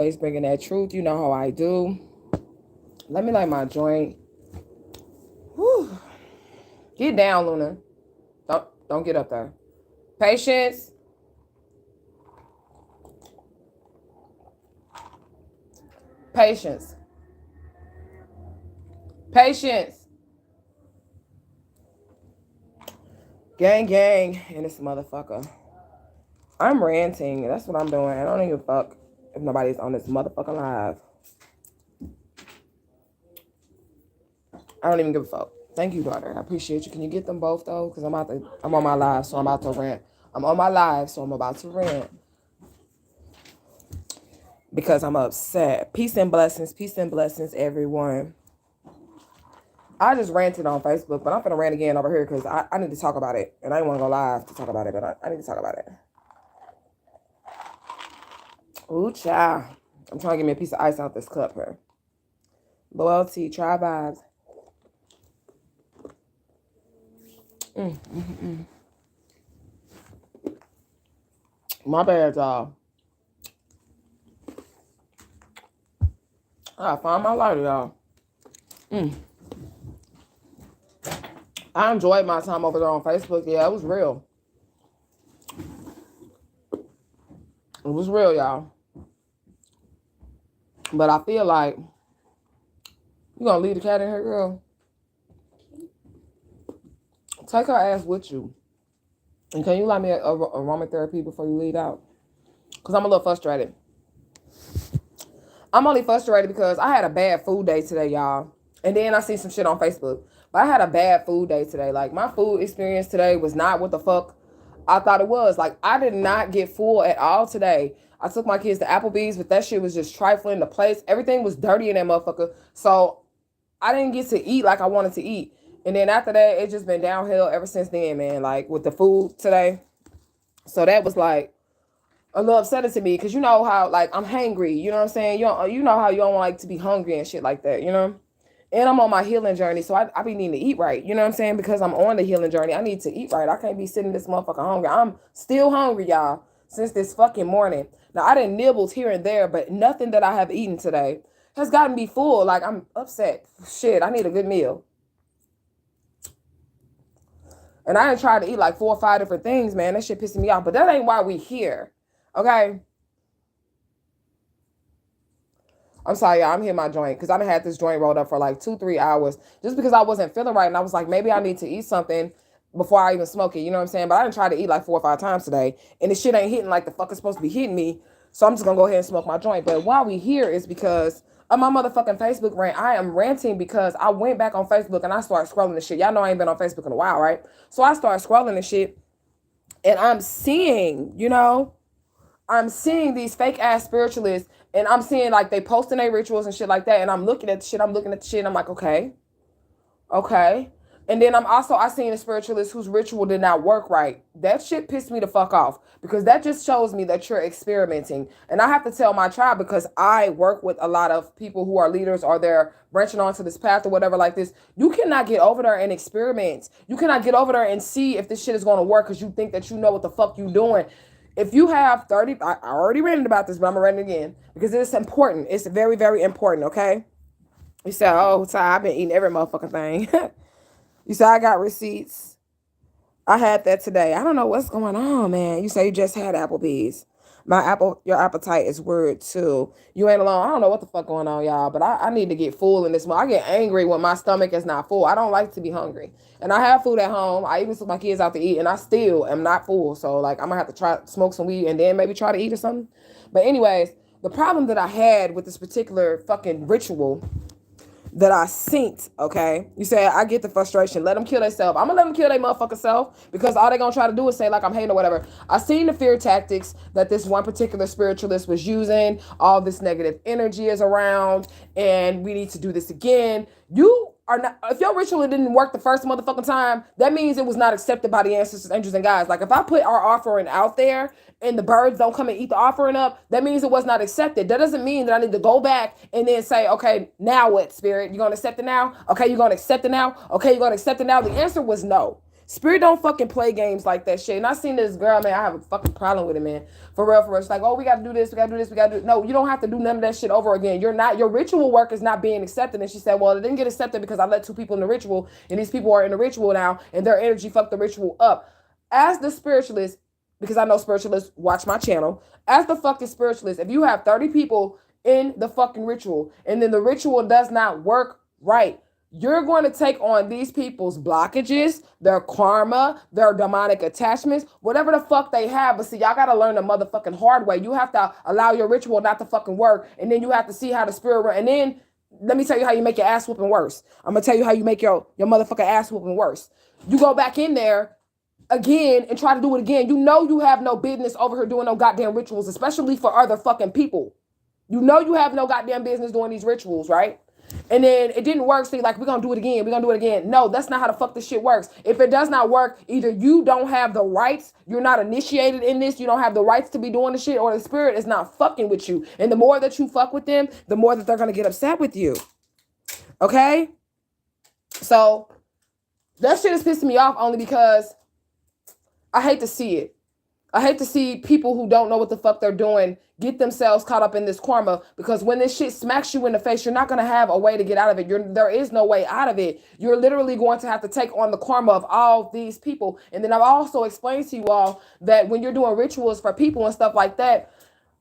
Always bringing that truth. You know how I do. Let me light my joint. Whew. Get down, Luna. Don't get up there. Patience. Patience. Patience. Gang, gang, in this motherfucker. I'm ranting. That's what I'm doing. I don't even fuck if nobody's on this motherfucking live. I don't even give a fuck. Thank you, daughter. I appreciate you. Can you get them both though? Because I'm on my live, so I'm about to rant. I'm on my live, so I'm about to rant. Because I'm upset. Peace and blessings, everyone. I just ranted on Facebook, but I'm finna rant again over here because I need to talk about it. And I didn't want to go live to talk about it, but I need to talk about it. Ooh, child. I'm trying to get me a piece of ice out this cup here. Loyalty, try vibes. My bad, y'all. I found my lighter, y'all. I enjoyed my time over there on Facebook. Yeah, it was real. It was real, y'all. But I feel like you gonna leave the cat in here, girl. Take her ass with you. And can you let me aromatherapy before you leave out? Because I'm a little frustrated. I'm only frustrated because I had a bad food day today, y'all. And then I see some shit on Facebook. But I had a bad food day today. Like, my food experience today was not what the fuck I thought it was. Like, I did not get full at all today. I took my kids to Applebee's, but that shit was just trifling. The place, everything was dirty in that motherfucker. So I didn't get to eat like I wanted to eat. And then after that, it's just been downhill ever since then, man. Like, with the food today. So that was like a little upsetting to me because you know how, like, I'm hangry. You know what I'm saying? You know how you don't like to be hungry and shit like that, you know? And I'm on my healing journey, so I be needing to eat right. You know what I'm saying? Because I'm on the healing journey. I need to eat right. I can't be sitting this motherfucker hungry. I'm still hungry, y'all, since this fucking morning. Now, I done nibbles here and there, but nothing that I have eaten today has gotten me full. Like, I'm upset. Shit, I need a good meal. And I done tried to eat like 4 or 5 different things, man. That shit pissing me off. But that ain't why we here. Okay? I'm sorry, y'all. I'm hitting my joint because I done had this joint rolled up for like 2-3 hours just because I wasn't feeling right. And I was like, maybe I need to eat something before I even smoke it. You know what I'm saying? But I done tried to eat like 4 or 5 times today. And this shit ain't hitting like the fuck it's supposed to be hitting me. So I'm just going to go ahead and smoke my joint. But why we here is because of my motherfucking Facebook rant. I am ranting because I went back on Facebook and I started scrolling the shit. Y'all know I ain't been on Facebook in a while, right? So I started scrolling the shit. And I'm seeing, I'm seeing these fake ass spiritualists and I'm seeing like they posting their rituals and shit like that. And I'm looking at the shit. And I'm like, okay. And then I seen a spiritualist whose ritual did not work right. That shit pissed me the fuck off because that just shows me that you're experimenting. And I have to tell my tribe because I work with a lot of people who are leaders or they're branching onto this path or whatever like this. You cannot get over there and experiment. You cannot get over there and see if this shit is going to work because you think that you know what the fuck you doing. If you have 30, I already ranted about this, but I'm going to rant it again because it's important. It's very, very important, okay? You say, oh, Ty, I've been eating every motherfucking thing. You say, I got receipts. I had that today. I don't know what's going on, man. You say you just had Applebee's. Your appetite is weird too. You ain't alone. I don't know what the fuck going on, y'all, but I need to get full in this month. I get angry when my stomach is not full. I don't like to be hungry. And I have food at home. I even took my kids out to eat and I still am not full. So like I'm gonna have to try smoke some weed and then maybe try to eat or something. But anyways, the problem that I had with this particular fucking ritual that I synced, okay? You say, I get the frustration. Let them kill themselves. I'm going to let them kill their motherfucking self because all they going to try to do is say, like, I'm hating or whatever. I seen the fear tactics that this one particular spiritualist was using. All this negative energy is around, and we need to do this again. You are not, if your ritual didn't work the first motherfucking time, that means it was not accepted by the ancestors, angels, and guides. Like, if I put our offering out there and the birds don't come and eat the offering up, that means it was not accepted. That doesn't mean that I need to go back and then say, okay, now what, spirit? You going to accept it now? Okay, you going to accept it now? Okay, you going to accept it now? The answer was no. Spirit don't fucking play games like that shit. And I seen this girl, man, I have a fucking problem with it, man. For real, for real. It's like, oh, we got to do this, we got to do this, we got to do. No, you don't have to do none of that shit over again. Your ritual work is not being accepted. And she said, well, it didn't get accepted because I let 2 people in the ritual, and these people are in the ritual now, and their energy fucked the ritual up. As the spiritualist, because I know spiritualists watch my channel, as the fucking spiritualist, if you have 30 people in the fucking ritual, and then the ritual does not work right, you're going to take on these people's blockages, their karma, their demonic attachments, whatever the fuck they have. But see, y'all got to learn the motherfucking hard way. You have to allow your ritual not to fucking work. And then you have to see how the spirit, and then let me tell you how you make your ass whooping worse. I'm going to tell you how you make your motherfucking ass whooping worse. You go back in there again and try to do it again. You know you have no business over here doing no goddamn rituals, especially for other fucking people. You know you have no goddamn business doing these rituals, right? And then it didn't work, so you're like, we're going to do it again. We're going to do it again. No, that's not how the fuck this shit works. If it does not work, either you don't have the rights, you're not initiated in this, you don't have the rights to be doing the shit, or the spirit is not fucking with you. And the more that you fuck with them, the more that they're going to get upset with you. Okay? So, that shit is pissing me off only because I hate to see it. I hate to see people who don't know what the fuck they're doing get themselves caught up in this karma, because when this shit smacks you in the face, you're not going to have a way to get out of it. There is no way out of it. You're literally going to have to take on the karma of all these people. And then I've also explained to you all that when you're doing rituals for people and stuff like that,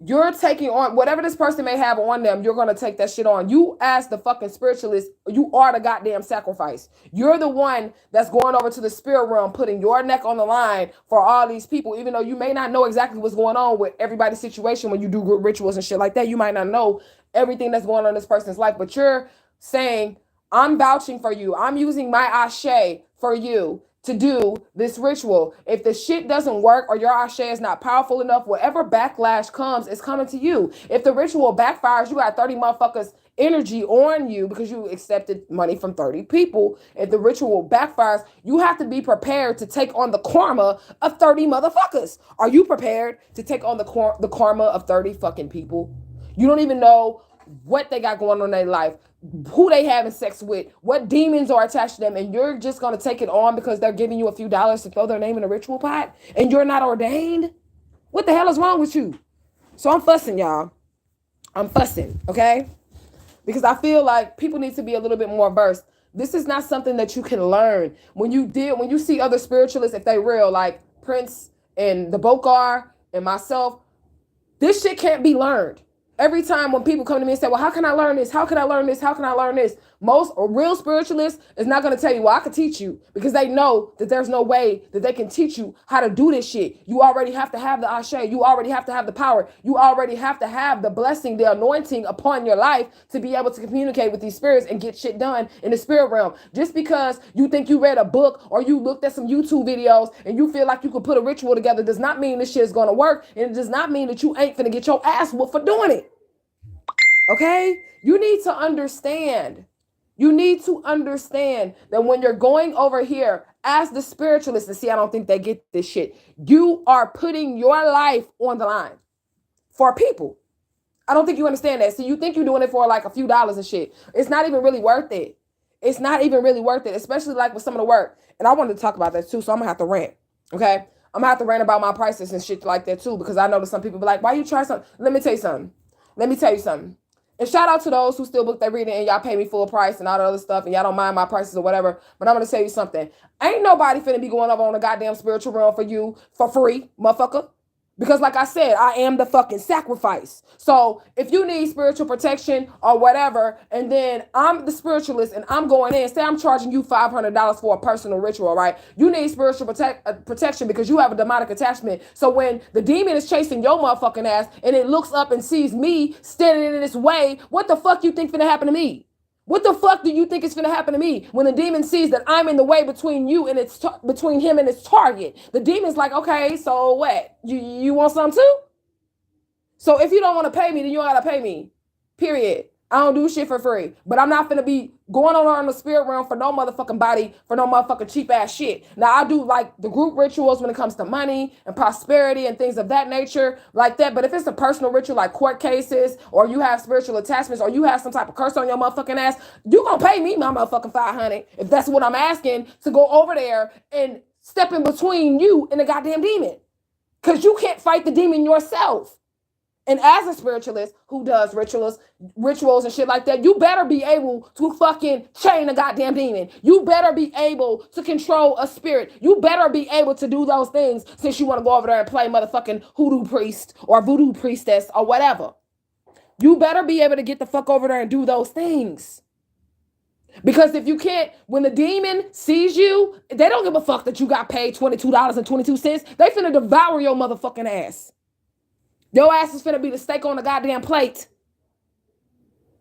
you're taking on whatever this person may have on them. You're going to take that shit on. You, as the fucking spiritualist, you are the goddamn sacrifice. You're the one that's going over to the spirit realm, putting your neck on the line for all these people, even though you may not know exactly what's going on with everybody's situation. When you do group rituals and shit like that, you might not know everything that's going on in this person's life, but you're saying, I'm vouching for you. I'm using my Asha for you to do this ritual. If the shit doesn't work, or your Asha is not powerful enough, whatever backlash comes is coming to you. If the ritual backfires, you got 30 motherfuckers energy on you because you accepted money from 30 people. If the ritual backfires, you have to be prepared to take on the karma of 30 motherfuckers. Are you prepared to take on the karma of 30 fucking people? You don't even know what they got going on in their life, who they having sex with, what demons are attached to them, and you're just going to take it on because they're giving you a few dollars to throw their name in a ritual pot, and you're not ordained? What the hell is wrong with you? So I'm fussing, y'all. I'm fussing, okay? Because I feel like people need to be a little bit more versed. This is not something that you can learn. When you see other spiritualists, if they real, like Prince and the Bokar and myself, this shit can't be learned. Every time when people come to me and say, well, how can I learn this? How can I learn this? How can I learn this? Most real spiritualists is not going to tell you, well, I can teach you, because they know that there's no way that they can teach you how to do this shit. You already have to have the Asha. You already have to have the power. You already have to have the blessing, the anointing upon your life to be able to communicate with these spirits and get shit done in the spirit realm. Just because you think you read a book or you looked at some YouTube videos and you feel like you could put a ritual together does not mean this shit is going to work. And it does not mean that you ain't finna get your ass whooped for doing it. Okay? You need to understand. You need to understand that when you're going over here as the spiritualist, and see, I don't think they get this shit. You are putting your life on the line for people. I don't think you understand that. So you think you're doing it for like a few dollars and shit. It's not even really worth it. It's not even really worth it, especially like with some of the work. And I wanted to talk about that too, so I'm gonna have to rant. Okay? I'm gonna have to rant about my prices and shit like that too, because I know that some people be like, why you charge something? Let me tell you something. And shout out to those who still book their reading and y'all pay me full price and all the other stuff and y'all don't mind my prices or whatever. But I'm going to tell you something. Ain't nobody finna be going up on a goddamn spiritual realm for you for free, motherfucker. Because like I said, I am the fucking sacrifice. So if you need spiritual protection or whatever, and then I'm the spiritualist and I'm going in, say I'm charging you $500 for a personal ritual, right? You need spiritual protection because you have a demonic attachment. So when the demon is chasing your motherfucking ass and it looks up and sees me standing in this way, what the fuck you think finna happen to me? What the fuck do you think is going to happen to me when the demon sees that I'm in the way between you and between him and its target? The demon's like, okay, so what? You want some too? So if you don't want to pay me, then you don't got to pay me. Period. I don't do shit for free. But I'm not finna be going on in the spirit realm for no motherfucking body, for no motherfucking cheap ass shit. Now I do like the group rituals when it comes to money and prosperity and things of that nature like that. But if it's a personal ritual like court cases, or you have spiritual attachments, or you have some type of curse on your motherfucking ass, you gonna pay me my motherfucking $500 if that's what I'm asking to go over there and stepping between you and the goddamn demon. Because you can't fight the demon yourself. And as a spiritualist who does rituals and shit like that, you better be able to fucking chain a goddamn demon. You better be able to control a spirit. You better be able to do those things since you want to go over there and play motherfucking hoodoo priest or voodoo priestess or whatever. You better be able to get the fuck over there and do those things. Because if you can't, when the demon sees you, they don't give a fuck that you got paid $22.22. They finna devour your motherfucking ass. Your ass is finna be the steak on the goddamn plate.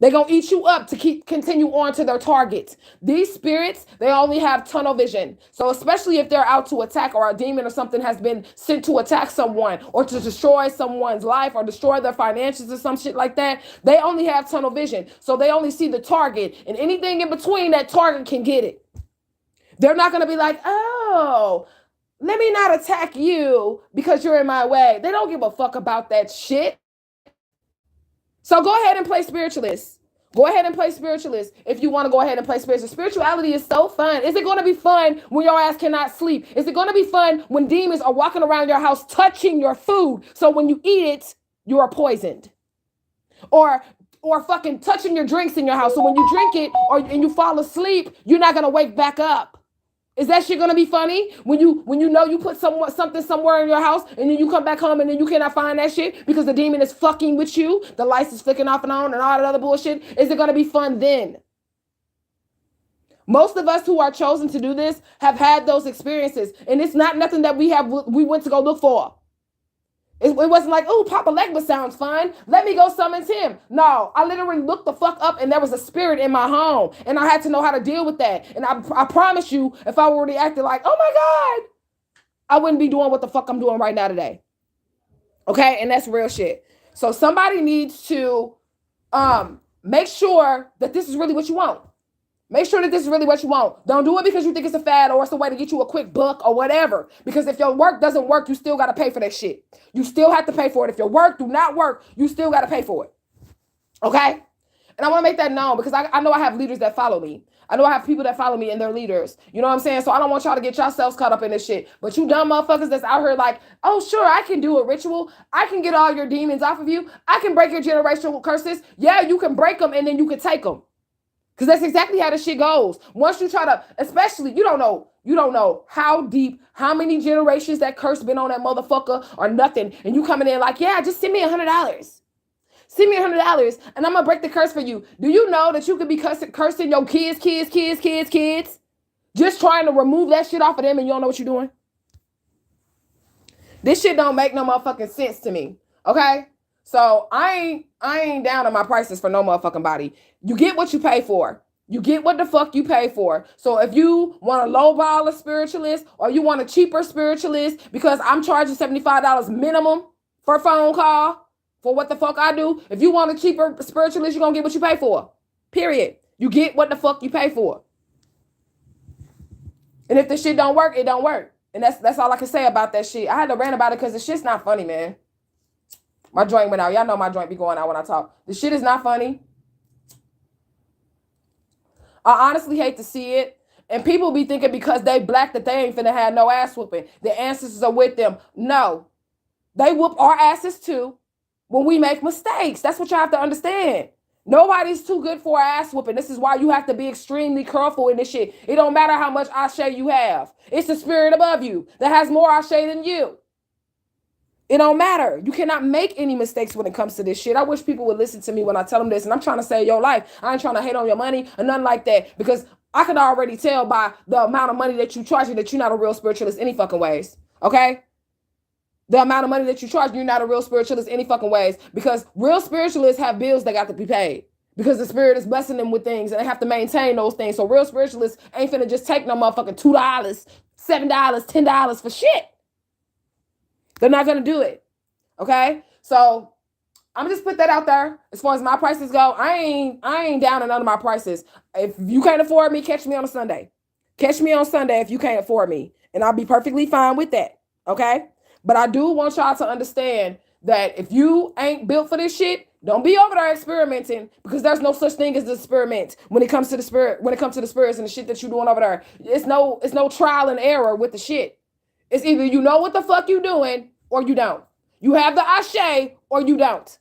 They're gonna eat you up to continue on to their target. These spirits, they only have tunnel vision. So especially if they're out to attack, or a demon or something has been sent to attack someone or to destroy someone's life or destroy their finances or some shit like that, they only have tunnel vision. So they only see the target, and anything in between that target can get it. They're not gonna be like, oh, let me not attack you because you're in my way. They don't give a fuck about that shit. So go ahead and play spiritualist. Go ahead and play spiritualist if you want to go ahead and play spiritualist. Spirituality is so fun. Is it going to be fun when your ass cannot sleep? Is it going to be fun when demons are walking around your house touching your food? So when you eat it, you are poisoned. Or fucking touching your drinks in your house. So when you drink it and you fall asleep, you're not going to wake back up. Is that shit gonna be funny when you know you put something somewhere in your house and then you come back home and then you cannot find that shit because the demon is fucking with you, the lights is flicking off and on and all that other bullshit? Is it gonna be fun then? Most of us who are chosen to do this have had those experiences, and it's not nothing that we went to go look for. It wasn't like, oh, Papa Legba sounds fun. Let me go summon him. No, I literally looked the fuck up and there was a spirit in my home. And I had to know how to deal with that. And I promise you, if I already acted like, oh my God, I wouldn't be doing what the fuck I'm doing right now today. Okay? And that's real shit. So somebody needs to make sure that this is really what you want. Make sure that this is really what you want. Don't do it because you think it's a fad or it's a way to get you a quick buck or whatever. Because if your work doesn't work, you still got to pay for that shit. You still have to pay for it. If your work do not work, you still got to pay for it. Okay? And I want to make that known because I know I have leaders that follow me. I know I have people that follow me and they're leaders. You know what I'm saying? So I don't want y'all to get yourselves caught up in this shit. But you dumb motherfuckers that's out here like, oh, sure, I can do a ritual. I can get all your demons off of you. I can break your generational curses. Yeah, you can break them and then you can take them. Because that's exactly how this shit goes. Once you try to, especially, you don't know how deep, how many generations that curse been on that motherfucker or nothing. And you coming in like, yeah, just send me $100. Send me $100 and I'm going to break the curse for you. Do you know that you could be cursing your kids, just trying to remove that shit off of them and you don't know what you're doing? This shit don't make no motherfucking sense to me. Okay? So I ain't down on my prices for no motherfucking body. You get what you pay for. You get what the fuck you pay for. So if you want a lowball spiritualist or you want a cheaper spiritualist, because I'm charging $75 minimum for a phone call for what the fuck I do. If you want a cheaper spiritualist, you're going to get what you pay for. Period. You get what the fuck you pay for. And if the shit don't work, it don't work. And that's all I can say about that shit. I had to rant about it because the shit's not funny, man. My joint went out. Y'all know my joint be going out when I talk. The shit is not funny. I honestly hate to see it. And people be thinking because they black that they ain't finna have no ass whooping. The ancestors are with them. No. They whoop our asses too when we make mistakes. That's what y'all have to understand. Nobody's too good for an ass whooping. This is why you have to be extremely careful in this shit. It don't matter how much Asha you have. It's the spirit above you that has more Asha than you. It don't matter. You cannot make any mistakes when it comes to this shit. I wish people would listen to me when I tell them this. And I'm trying to save your life. I ain't trying to hate on your money or nothing like that. Because I can already tell by the amount of money that you charge that you're not a real spiritualist any fucking ways. Okay? The amount of money that you charge, you're not a real spiritualist any fucking ways. Because real spiritualists have bills that got to be paid. Because the spirit is blessing them with things and they have to maintain those things. So real spiritualists ain't finna just take no motherfucking $2, $7, $10 for shit. They're not going to do it. Okay? So I'm just put that out there. As far as my prices go, I ain't down on none of my prices. If you can't afford me, catch me on a Sunday. Catch me on Sunday if you can't afford me. And I'll be perfectly fine with that. Okay? But I do want y'all to understand that if you ain't built for this shit, don't be over there experimenting because there's no such thing as an experiment when it comes to the spirit, when it comes to the spirits and the shit that you're doing over there. It's no trial and error with the shit. It's either you know what the fuck you doing or you don't. You have the Asha or you don't.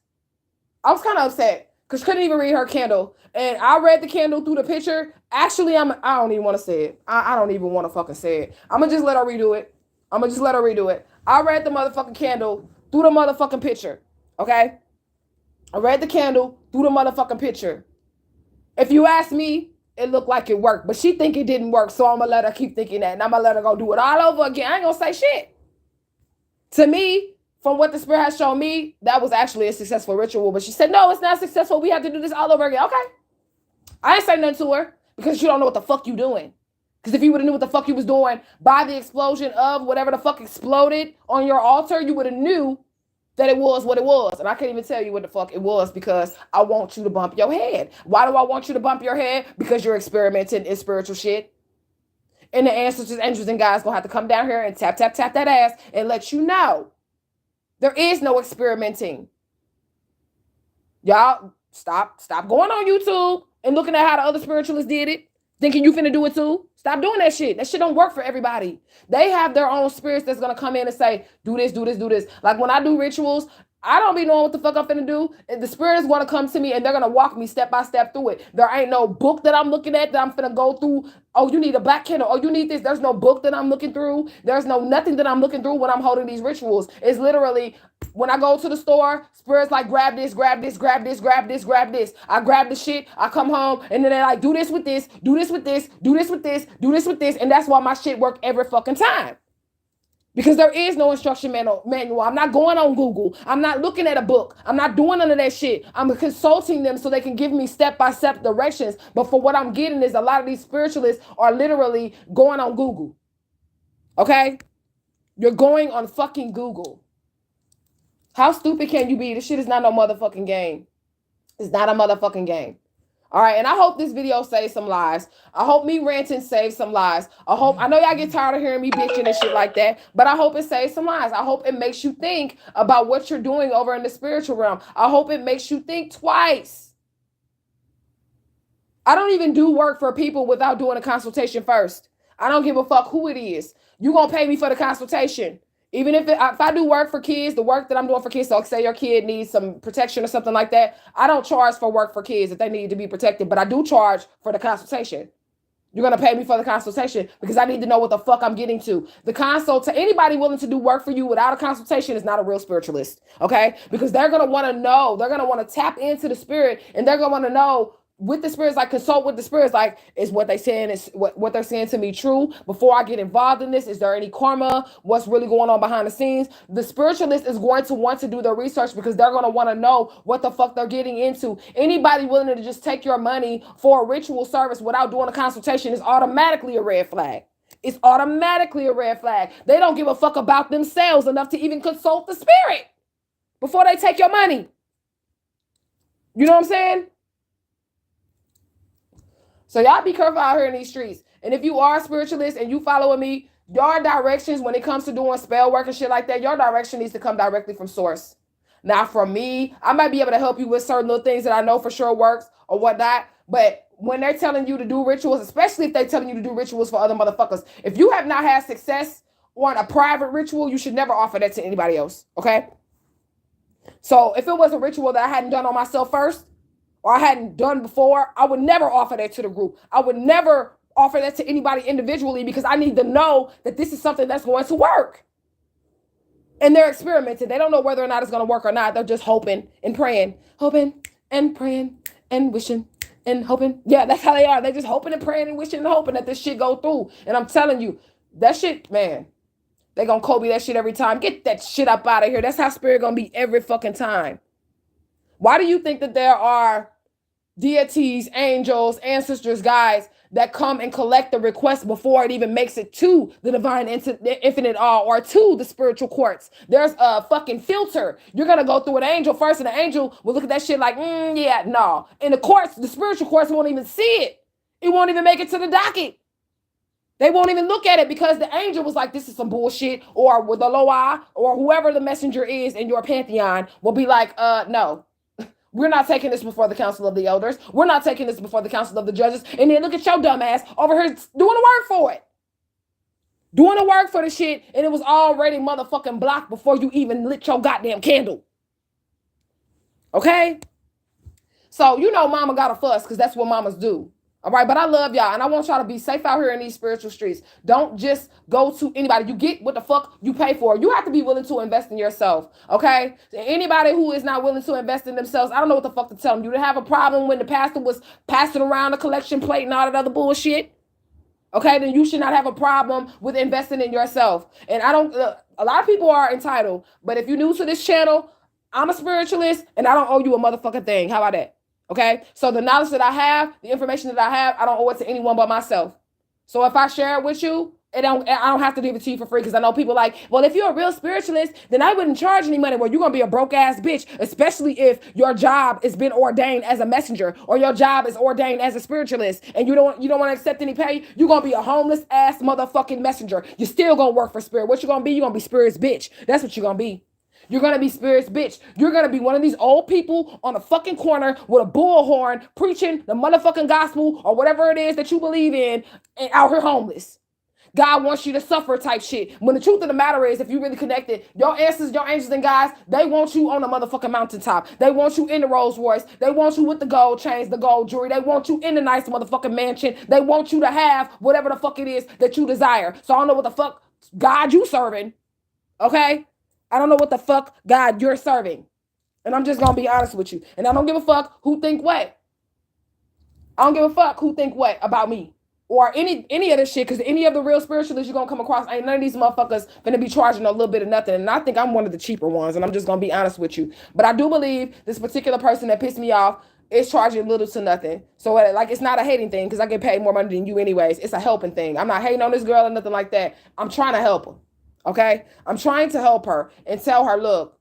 I was kind of upset because couldn't even read her candle. And I read the candle through the picture. Actually, I don't even want to say it. I don't even want to fucking say it. I'm going to just let her redo it. I read the motherfucking candle through the motherfucking picture. Okay? I read the candle through the motherfucking picture. If you ask me, it looked like it worked. But she think it didn't work, so I'm going to let her keep thinking that. And I'm going to let her go do it all over again. I ain't going to say shit. To me, from what the spirit has shown me, that was actually a successful ritual. But she said, no, it's not successful. We have to do this all over again. Okay. I ain't saying nothing to her because you don't know what the fuck you doing. Because if you would have knew what the fuck you was doing by the explosion of whatever the fuck exploded on your altar, you would have knew that it was what it was. And I can't even tell you what the fuck it was because I want you to bump your head. Why do I want you to bump your head? Because you're experimenting in spiritual shit. And the ancestors, angels, and guys gonna have to come down here and tap, tap, tap that ass and let you know there is no experimenting. Y'all, stop going on YouTube and looking at how the other spiritualists did it, thinking you finna do it too. Stop doing that shit. That shit don't work for everybody. They have their own spirits that's gonna come in and say, do this, do this, do this. Like when I do rituals, I don't be knowing what the fuck I'm finna do. The spirit is gonna come to me and they're gonna walk me step by step through it. There ain't no book that I'm looking at that I'm finna go through. Oh, you need a black candle. Oh, you need this. There's no book that I'm looking through. There's no nothing that I'm looking through when I'm holding these rituals. It's literally when I go to the store, spirits like grab this, grab this, grab this, grab this, grab this. I grab the shit. I come home and then they're like, do this with this, do this with this, do this with this, do this with this. And that's why my shit work every fucking time. Because there is no instruction manual. I'm not going on Google. I'm not looking at a book. I'm not doing none of that shit. I'm consulting them so they can give me step-by-step directions. But for what I'm getting is a lot of these spiritualists are literally going on Google. Okay? You're going on fucking Google. How stupid can you be? This shit is not no motherfucking game. It's not a motherfucking game. All right, and I hope this video saves some lives. I hope me ranting saves some lives. I know y'all get tired of hearing me bitching and shit like that, but I hope it saves some lives. I hope it makes you think about what you're doing over in the spiritual realm. I hope it makes you think twice. I don't even do work for people without doing a consultation first. I don't give a fuck who it is. You gonna pay me for the consultation. Even if I do work for kids, the work that I'm doing for kids, so say your kid needs some protection or something like that, I don't charge for work for kids if they need to be protected, but I do charge for the consultation. You're going to pay me for the consultation because I need to know what the fuck I'm getting to. Anybody willing to do work for you without a consultation is not a real spiritualist, okay? Because they're going to want to know, they're going to want to tap into the spirit and they're going to want to know with the spirits, like consult with the spirits, like is what they saying, is what they're saying to me true? Before I get involved in this, is there any karma? What's really going on behind the scenes? The spiritualist is going to want to do their research because they're going to want to know what the fuck they're getting into. Anybody willing to just take your money for a ritual service without doing a consultation is automatically a red flag. It's automatically a red flag. They don't give a fuck about themselves enough to even consult the spirit before they take your money. You know what I'm saying? So y'all be careful out here in these streets. And if you are a spiritualist and you following me, your directions when it comes to doing spell work and shit like that, your direction needs to come directly from source. Now from me, I might be able to help you with certain little things that I know for sure works or whatnot. But when they're telling you to do rituals, especially if they're telling you to do rituals for other motherfuckers, if you have not had success on a private ritual, you should never offer that to anybody else. Okay? So if it was a ritual that I hadn't done on myself first, or I hadn't done before, I would never offer that to the group. I would never offer that to anybody individually because I need to know that this is something that's going to work. And they're experimenting. They don't know whether or not it's going to work or not. They're just hoping and praying and wishing and hoping. Yeah, that's how they are. They're just hoping and praying and wishing and hoping that this shit go through. And I'm telling you, that shit, man, they going to Kobe that shit every time. Get that shit up out of here. That's how spirit going to be every fucking time. Why do you think that there are deities, angels, ancestors, guides that come and collect the request before it even makes it to the divine infinite all or to the spiritual courts? There's a fucking filter. You're going to go through an angel first and the angel will look at that shit like, yeah, no. In the courts, the spiritual courts won't even see it. It won't even make it to the docket. They won't even look at it because the angel was like, this is some bullshit, or with the Loa or whoever the messenger is in your pantheon will be like, no. We're not taking this before the council of the elders. We're not taking this before the council of the judges. And then look at your dumb ass over here doing the work for it. doing the work for the shit, and it was already motherfucking blocked before you even lit your goddamn candle. Okay? So, you know mama got a fuss because that's what mamas do. All right, but I love y'all, and I want y'all to be safe out here in these spiritual streets. Don't just go to anybody. You get what the fuck you pay for. You have to be willing to invest in yourself, okay? Anybody who is not willing to invest in themselves, I don't know what the fuck to tell them. You didn't have a problem when the pastor was passing around the collection plate and all that other bullshit, okay? Then you should not have a problem with investing in yourself. And I don't, a lot of people are entitled, but if you're new to this channel, I'm a spiritualist, and I don't owe you a motherfucking thing. How about that? Okay, so the knowledge that I have, the information that I have, I don't owe it to anyone but myself. So if I share it with you, I don't have to give it to you for free, because I know people like, well, if you're a real spiritualist, then I wouldn't charge any money. Well, you're gonna be a broke ass bitch, especially if your job has been ordained as a messenger, or your job is ordained as a spiritualist, and you don't want to accept any pay. You're gonna be a homeless ass motherfucking messenger. You're still gonna work for spirit. What you gonna be? You're gonna be spirit's bitch. That's what you're gonna be. You're going to be spirit's bitch. You're going to be one of these old people on a fucking corner with a bullhorn preaching the motherfucking gospel or whatever it is that you believe in, and out here homeless. God wants you to suffer type shit. When the truth of the matter is, if you really connected, your ancestors, your angels and guys, they want you on the motherfucking mountaintop. They want you in the Rolls Royce. They want you with the gold chains, the gold jewelry. They want you in the nice motherfucking mansion. They want you to have whatever the fuck it is that you desire. So I don't know what the fuck God you serving. Okay? I don't know what the fuck God you're serving. And I'm just going to be honest with you. And I don't give a fuck who think what. I don't give a fuck who think what about me. Or any of this shit. Because any of the real spiritualists you're going to come across, ain't none of these motherfuckers going to be charging a little bit of nothing. And I think I'm one of the cheaper ones. And I'm just going to be honest with you. But I do believe this particular person that pissed me off is charging little to nothing. So like, it's not a hating thing, because I get paid more money than you anyways. It's a helping thing. I'm not hating on this girl or nothing like that. I'm trying to help her. Okay, I'm trying to help her and tell her, look,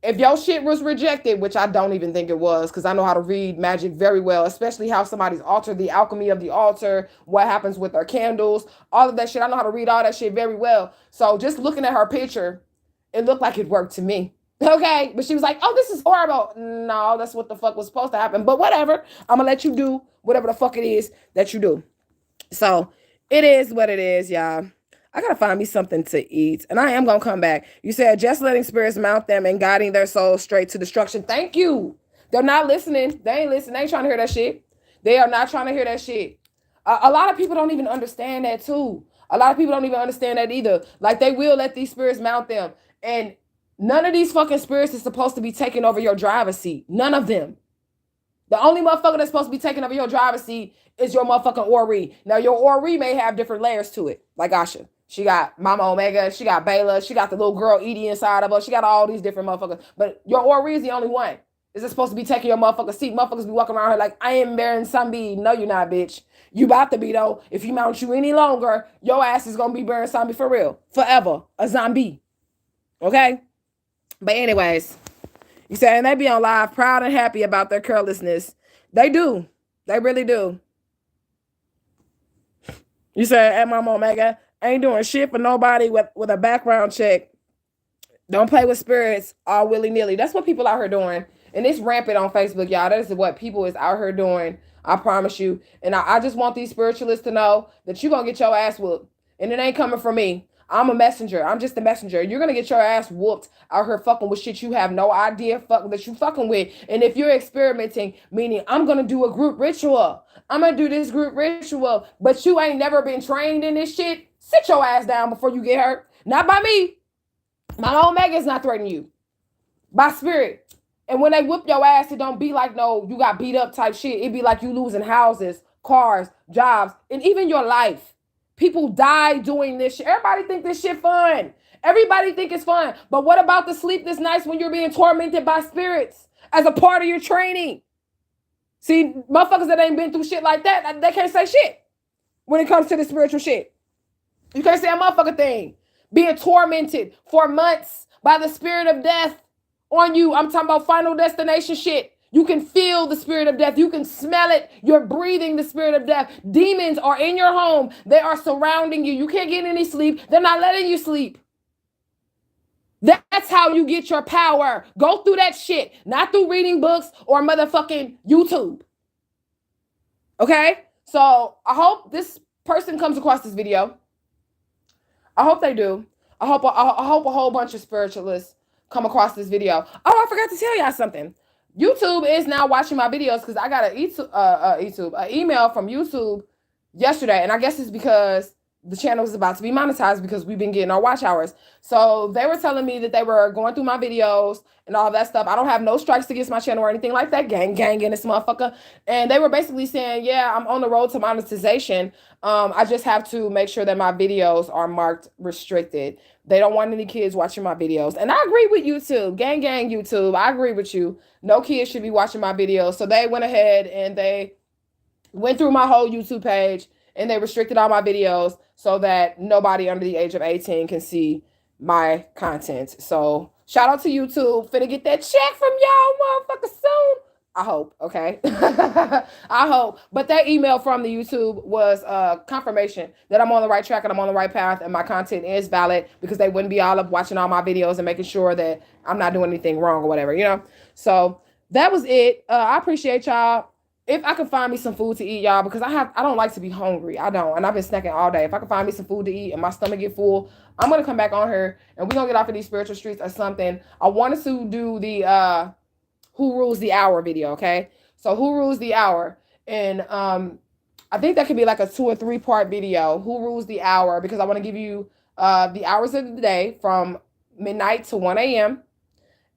if your shit was rejected, which I don't even think it was, because I know how to read magic very well, especially how somebody's altar, the alchemy of the altar, what happens with their candles, all of that shit. I know how to read all that shit very well. So just looking at her picture, it looked like it worked to me. Okay, but she was like, oh, this is horrible. No, that's what the fuck was supposed to happen. But whatever, I'm gonna let you do whatever the fuck it is that you do. So it is what it is, y'all. I gotta find me something to eat, and I am gonna come back. You said just letting spirits mount them and guiding their souls straight to destruction. Thank you. They're not listening. They ain't listening. They ain't trying to hear that shit. They are not trying to hear that shit. A lot of people don't even understand that too. A lot of people don't even understand that either. Like, they will let these spirits mount them, and none of these fucking spirits is supposed to be taking over your driver's seat. None of them. The only motherfucker that's supposed to be taking over your driver's seat is your motherfucking Ori. Now, your Ori may have different layers to it, like Asha. She got Mama Omega. She got Bayla. She got the little girl Edie inside of her. She got all these different motherfuckers. But your Ori is the only one. Is it supposed to be taking your motherfucking seat? Motherfuckers be walking around here like, I am bearing Sambi. No, you're not, bitch. You about to be, though. If you mount you any longer, your ass is going to be bearing Sambi for real. Forever. A zombie. Okay? But anyways, you said, and they be on live proud and happy about their carelessness. They do. They really do. You said, at Mama Omega, ain't doing shit for nobody with a background check. Don't play with spirits all willy-nilly. That's what people out here doing. And it's rampant on Facebook, y'all. That is what people is out here doing. I promise you. And I just want these spiritualists to know that you're going to get your ass whooped. And it ain't coming from me. I'm a messenger. I'm just a messenger. You're going to get your ass whooped out here fucking with shit you have no idea that you fucking with. And if you're experimenting, meaning I'm going to do a group ritual. I'm going to do this group ritual. But you ain't never been trained in this shit. Sit your ass down before you get hurt. Not by me. My Omega is not threatening you. By spirit. And when they whip your ass, it don't be like, no, you got beat up type shit. It be like you losing houses, cars, jobs, and even your life. People die doing this shit. Everybody think this shit fun. Everybody think it's fun. But what about the sleepless nights when you're being tormented by spirits as a part of your training? See, motherfuckers that ain't been through shit like that, they can't say shit when it comes to the spiritual shit. You can't say a motherfucker thing. Being tormented for months by the spirit of death on you. I'm talking about Final Destination shit. You can feel the spirit of death. You can smell it. You're breathing the spirit of death. Demons are in your home. They are surrounding you. You can't get any sleep. They're not letting you sleep. That's how you get your power. Go through that shit. Not through reading books or motherfucking YouTube. Okay? So I hope this person comes across this video. I hope they do. I hope a whole bunch of spiritualists come across this video. Oh, I forgot to tell y'all something. YouTube is now watching my videos because I got an email from YouTube yesterday, and I guess it's because the channel is about to be monetized because we've been getting our watch hours. So they were telling me that they were going through my videos and all that stuff. I don't have no strikes against my channel or anything like that. Gang in this motherfucker. And they were basically saying, yeah, I'm on the road to monetization. I just have to make sure that my videos are marked restricted. They don't want any kids watching my videos. And I agree with YouTube. Gang YouTube. I agree with you. No kids should be watching my videos. So they went ahead and they went through my whole YouTube page and they restricted all my videos so that nobody under the age of 18 can see my content. So shout out to YouTube. Finna get that check from y'all motherfuckers soon. I hope, okay? I hope. But that email from the YouTube was confirmation that I'm on the right track and I'm on the right path and my content is valid because they wouldn't be all up watching all my videos and making sure that I'm not doing anything wrong or whatever, you know? So that was it. I appreciate y'all. If I can find me some food to eat, y'all, because I don't like to be hungry. I don't. And I've been snacking all day. If I can find me some food to eat and my stomach get full, I'm going to come back on here and we're going to get off of these spiritual streets or something. I wanted to do the Who Rules the Hour video, okay? So Who Rules the Hour? And I think that could be like a 2 or 3 part video. Who Rules the Hour? Because I want to give you the hours of the day from midnight to 1 a.m.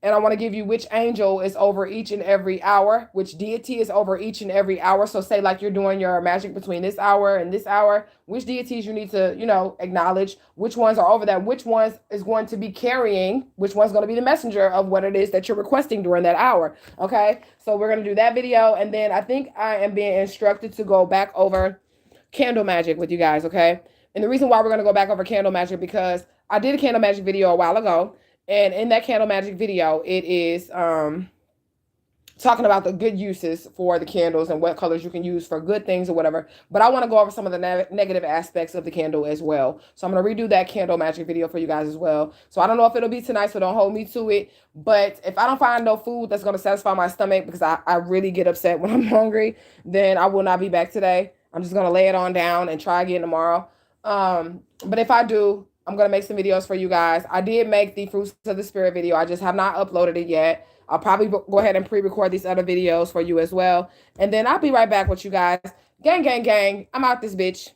And I want to give you which angel is over each and every hour, which deity is over each and every hour. So say like you're doing your magic between this hour and this hour, which deities you need to, you know, acknowledge, which ones are over that, which ones is going to be carrying, which one's going to be the messenger of what it is that you're requesting during that hour. Okay. So we're going to do that video. And then I think I am being instructed to go back over candle magic with you guys. Okay. And the reason why we're going to go back over candle magic, because I did a candle magic video a while ago. And in that candle magic video, it is talking about the good uses for the candles and what colors you can use for good things or whatever. But I want to go over some of the negative aspects of the candle as well. So I'm going to redo that candle magic video for you guys as well. So I don't know if it'll be tonight, so don't hold me to it. But if I don't find no food that's going to satisfy my stomach, because I really get upset when I'm hungry, then I will not be back today. I'm just going to lay it on down and try again tomorrow. But if I do, I'm going to make some videos for you guys. I did make the Fruits of the Spirit video. I just have not uploaded it yet. I'll probably go ahead and pre-record these other videos for you as well. And then I'll be right back with you guys. Gang. I'm out this bitch.